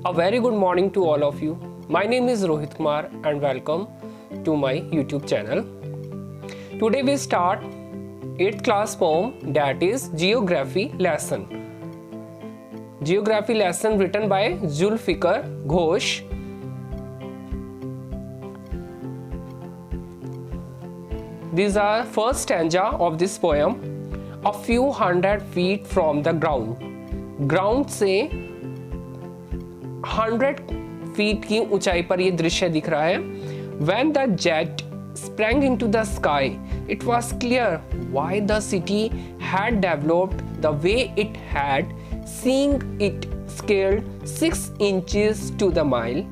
A very good morning to all of you. My name is Rohit Kumar and welcome to my YouTube channel. Today we start 8th class poem, that is Geography lesson. Geography lesson written by Zulfikar Ghosh. These are first stanza of this poem. A few hundred feet from the ground. Ground से 100 feet की ऊंचाई पर यह दृश्य दिख रहा है. When the jet sprang into the sky, it was clear why the city had developed the way it had, seeing it scaled 6 inches to the mile.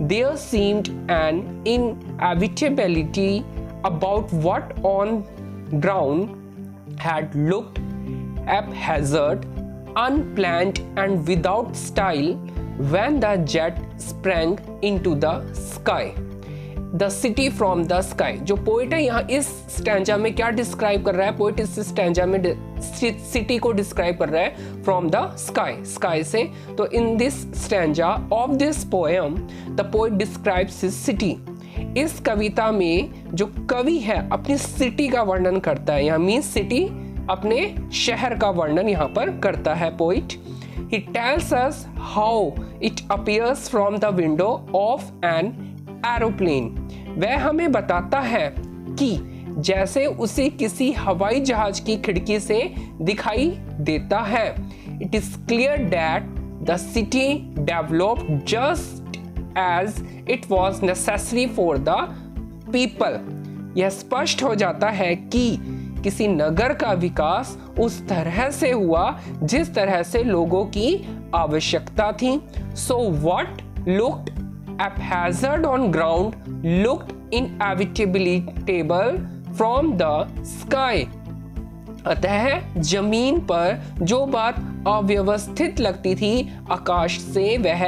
There seemed an inevitability about what on ground had looked haphazard, unplanned and without style when the jet sprang into the sky. The city from the sky. जो poet है यहाँ इस stanza में क्या describe कर रहा है? Poet इस स्टैंजा में सिटी को डिस्क्राइब कर रहा है फ्रॉम द स्काई, स्काई से. तो in this stanza of this poem the poet describes his city. इस कविता में जो कवि है अपनी सिटी का वर्णन करता है. यहाँ मीन्स सिटी, अपने शहर का वर्णन यहाँ पर करता है poet. He tells us how it appears from the window of an aeroplane. वह हमें बताता है कि जैसे उसे किसी हवाई जहाज की खिड़की से दिखाई देता है. It is clear that the city developed just as it was necessary for the people. यह स्पष्ट हो जाता है कि किसी नगर का विकास उस तरह से हुआ जिस तरह से लोगों की आवश्यकता थी. So what looked haphazard on ground looked inevitable from the sky. अतः जमीन पर जो बात अव्यवस्थित लगती थी आकाश से वह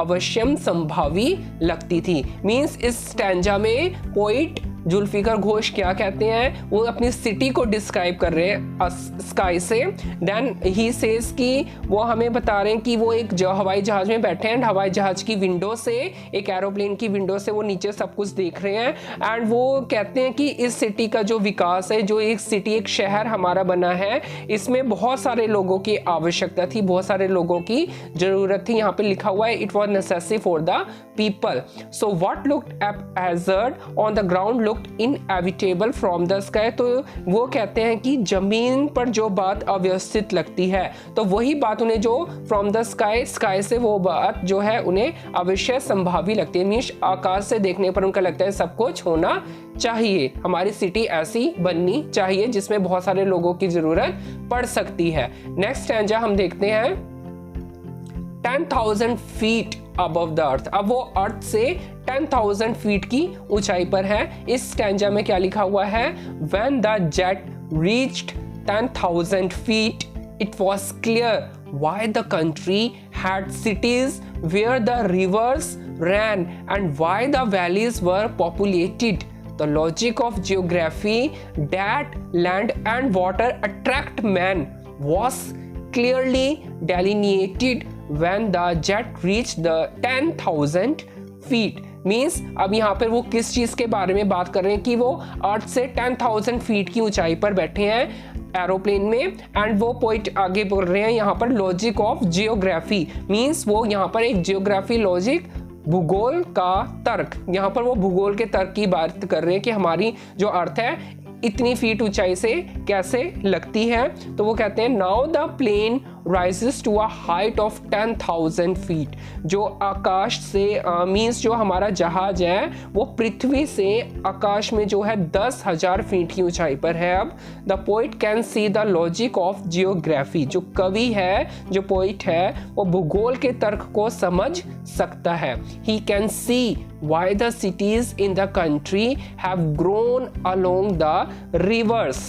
अवश्यम संभावी लगती थी. मीन्स इस स्टैंजा में पोइट जुल्फिकर घोष क्या कहते हैं? वो अपनी सिटी को डिस्क्राइब कर रहे हैं स्काई से. देन ही सेज कि वो हमें बता रहे हैं कि वो एक हवाई जहाज में बैठे हैं. हवाई जहाज की विंडो से, एक एरोप्लेन की विंडो से वो नीचे सब कुछ देख रहे हैं. एंड वो कहते हैं कि इस सिटी का जो विकास है, जो एक सिटी, एक शहर हमारा बना है, इसमें बहुत सारे लोगों की आवश्यकता थी, बहुत सारे लोगों की जरूरत थी. यहाँ पे लिखा हुआ है it was necessary for the people. So what looked haphazard on the ground looked inevitable from the sky. तो वो कहते हैं कि जमीन पर जो बात अव्यवस्थित लगती है तो वही बात उन्हें जो फ्रॉम द स्काई, स्काई से वो बात जो है उन्हें अवश्य संभावी लगती है. मीन्स आकाश से देखने पर उनका लगता है सब कुछ होना चाहिए, हमारी सिटी ऐसी बननी चाहिए जिसमें बहुत सारे लोगों की जरूरत पड़ सकती है. नेक्स्ट स्टैंजा हम देखते हैं 10,000 फीट अबव द अर्थ. अब वो अर्थ से 10,000 फीट की ऊंचाई पर है. इस स्टैंजा में क्या लिखा हुआ है? When the jet reached 10,000 feet, it was clear why the country had cities where the rivers ran and why the valleys were populated. The logic of geography that land and water attract man was clearly delineated when the jet reached the 10,000 feet. Means अब यहाँ पर वो किस चीज़ के बारे में बात कर रहे हैं कि वो अर्थ से 10,000 फीट की ऊंचाई पर बैठे हैं एरोप्लेन में. एंड वो पॉइंट आगे बोल रहे हैं यहाँ पर लॉजिक ऑफ जियोग्राफी. मीन्स वो यहाँ पर एक जियोग्राफी लॉजिक, भूगोल का तर्क, यहाँ पर वो भूगोल के तर्क की बात कर रहे हैं कि हमारी जो अर्थ है इतनी फीट ऊंचाई से कैसे लगती है. तो वो कहते हैं now the plane rises to a height of 10,000 feet. जो आकाश से मीन्स जो हमारा जहाज है वो पृथ्वी से आकाश में जो है 10,000 फीट की ऊंचाई पर है. अब the poet can see the logic of geography. जो कवि है, जो पोइट है, वो भूगोल के तर्क को समझ सकता है. He can see why the cities in the country have grown along the rivers.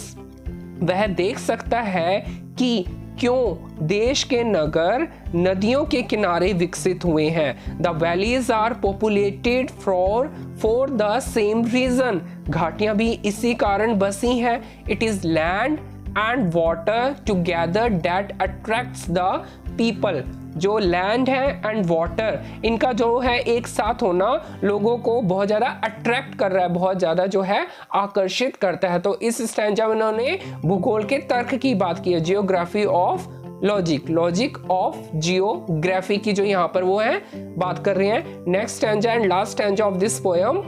वह देख सकता है कि क्यों देश के नगर नदियों के किनारे विकसित हुए हैं. The valleys are populated for the same reason. घाटियां भी इसी कारण बसी हैं. It is land and water together that attracts the people. जो लैंड है एंड वाटर, इनका जो है एक साथ होना लोगों को बहुत ज़्यादा अट्रैक्ट कर रहा है, बहुत ज़्यादा जो है आकर्षित करता है। तो इस स्टैंजा में उन्होंने भूगोल के तर्क की बात की है, geography of logic, logic of geography की जो यहाँ पर वो है बात कर रहे हैं। Next stanza and last stanza of this poem,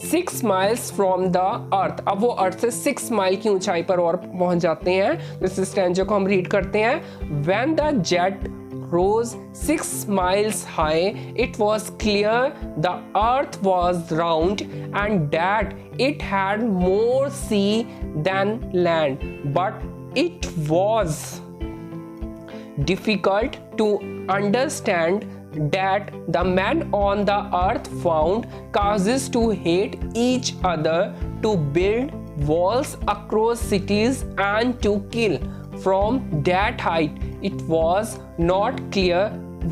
6 miles from the earth। अब वो अर्थ से 6 माइल की ऊंचाई पर और पहुंच जाते हैं। इस स्टैंजा को हम रीड करते हैं। When the jet rose 6 miles high, it was clear the earth was round and that it had more sea than land, but it was difficult to understand that the men on the earth found causes to hate each other, to build walls across cities and to kill. From that height, it was not clear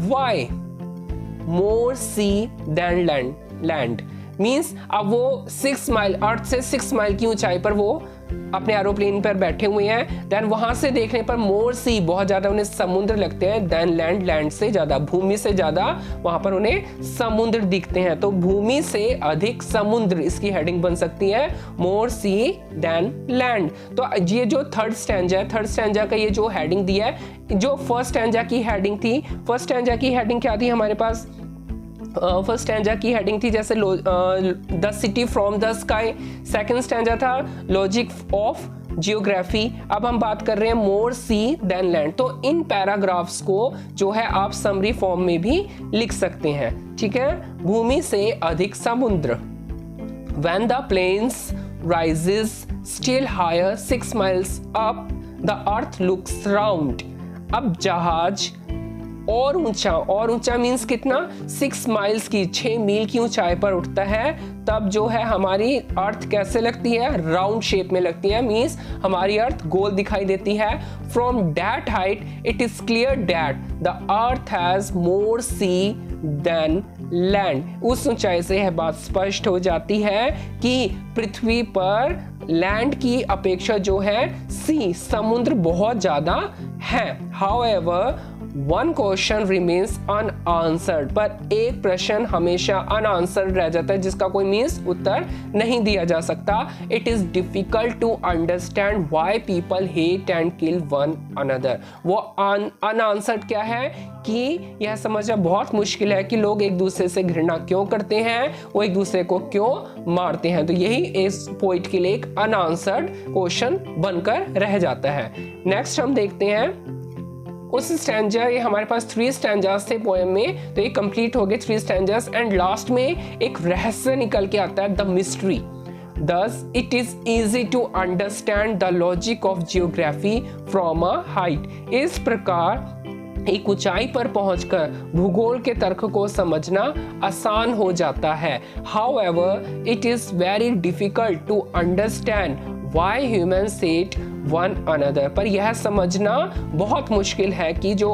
why more sea than land means अब वो 6 mile, अर्थ से 6 mile की ऊंचाई पर वो अपने aeroplane पर बैठे हुए हैं। देन वहां से देखने पर मोर सी, बहुत ज्यादा उन्हें समुद्र लगते हैं, देन लैंड, लैंड से ज्यादा, भूमि से ज्यादा वहां पर उन्हें समुद्र दिखते हैं। तो भूमि से अधिक समुद्र, इसकी हेडिंग बन सकती है मोर सी देन लैंड। तो ये जो थर्ड स्टैंजा है, थर्ड स्टैंजा का ये जो हेडिंग दिया है, जो फर्स्ट स्टैंजा की हेडिंग थी, फर्स्ट स्टैंजा की हेडिंग क्या थी हमारे पास, फर्स्ट स्टैंजा की हेडिंग थी जैसे the city from the sky, second stanza था लॉजिक ऑफ जियोग्राफी। अब हम बात कर रहे हैं मोर सी देन लैंड। तो इन पैराग्राफ्स को जो है आप समरी फॉर्म में भी लिख सकते हैं, ठीक है। भूमि से अधिक समुद्र, when the plains rises still higher 6 miles up, the earth looks round। अब जहाज और ऊंचा मीन्स कितना, 6 माइल्स की, 6 मील की ऊंचाई पर उठता है, तब जो है हमारी अर्थ कैसे लगती है, राउंड शेप में लगती है, मीन्स हमारी अर्थ गोल दिखाई देती है। From that height it is clear that the earth has more sea than land. उस ऊंचाई से यह बात स्पष्ट हो जाती है कि पृथ्वी पर लैंड की अपेक्षा जो है सी, समुद्र बहुत ज्यादा है। However one question remains unanswered, पर एक प्रश्न हमेशा अनआंसर्ड रह जाता है, जिसका कोई मीन्स उत्तर नहीं दिया जा सकता। It is difficult to understand why people hate and kill one another. वो अनआंसर्ड क्या है कि यह समझना बहुत मुश्किल है कि लोग एक दूसरे से घृणा क्यों करते हैं, वो एक दूसरे को क्यों मारते हैं। तो यही इस पोइट के लिए एक अनआंसर्ड क्वेश्चन बनकर रह जाता है। नेक्स्ट हम देखते हैं उस स्टैंजा, ये हमारे पास 3 स्टैंजास थे पोएम में, तो ये कंप्लीट हो गए 3 स्टैंजास एंड लास्ट में एक रहस्य निकल के आता है, the mystery. Thus it is easy to understand the logic of geography from a height। इस प्रकार एक ऊंचाई पर पहुंचकर भूगोल के तर्क को समझना आसान हो जाता है। However, it is very difficult to understand why humans hate one another। पर यह समझना बहुत मुश्किल है कि जो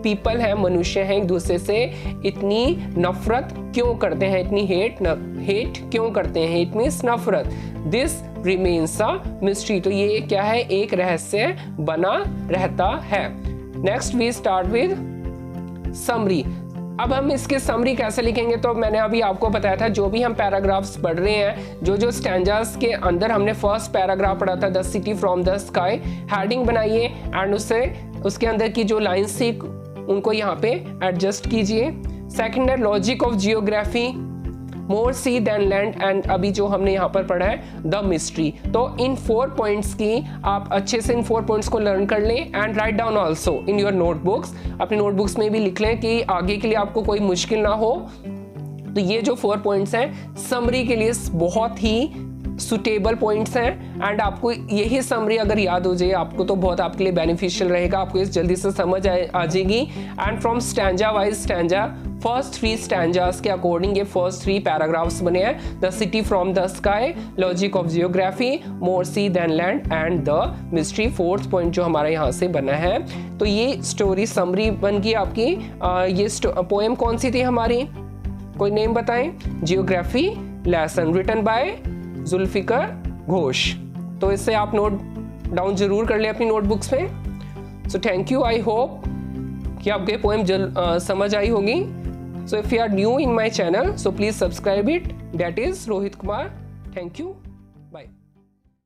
पीपल है, मनुष्य हैं, एक दूसरे से इतनी नफरत क्यों करते हैं, इतनी हेट क्यों करते हैं। हेट मीन्स नफरत। This remains a mystery. तो ये क्या है, एक रहस्य बना रहता है। Next we start with summary. अब हम इसके समरी कैसे लिखेंगे, तो मैंने अभी आपको बताया था, जो भी हम पैराग्राफ्स पढ़ रहे हैं, जो स्टैंजास के अंदर हमने फर्स्ट पैराग्राफ पढ़ा था the city from the sky, heading बनाइए एंड उसके अंदर की जो लाइन्स थी उनको यहाँ पे एडजस्ट कीजिए। सेकंड है logic of geography, more sea than land, and अभी जो हमने यहाँ पर पढ़ा है द मिस्ट्री। तो इन 4 पॉइंट्स की आप अच्छे से इन 4 पॉइंट्स को लर्न कर लें and write down also in your notebooks. अपनी नोटबुक्स में भी लिख लें कि आगे के लिए आपको कोई मुश्किल ना हो। तो ये जो 4 पॉइंट्स हैं समरी के लिए बहुत ही सुटेबल पॉइंट्स हैं एंड आपको यही समरी अगर याद हो जाए आपको तो बहुत आपके लिए बेनिफिशियल रहेगा, आपको इस जल्दी से समझ आ जाएगी। And from stanza wise stanza, first 3 stanzas के अकॉर्डिंग ये फर्स्ट 3 पैराग्राफ्स बने हैं, the city from the sky, logic of geography, more sea than land and the mystery, 4th point जो हमारा यहाँ से बना है। तो ये स्टोरी समरी बन गई आपकी। ये पोएम कौन सी थी हमारी, कोई नेम बताएं, geography lesson, written by Zulfikar Ghosh. तो इससे आप नोट डाउन जरूर कर लें अपनी नोटबुक्स में। So thank you, I hope कि आपको ये पोएम समझ आई होगी। So if you are new in my channel, so please subscribe it. That is Rohit Kumar. Thank you, bye.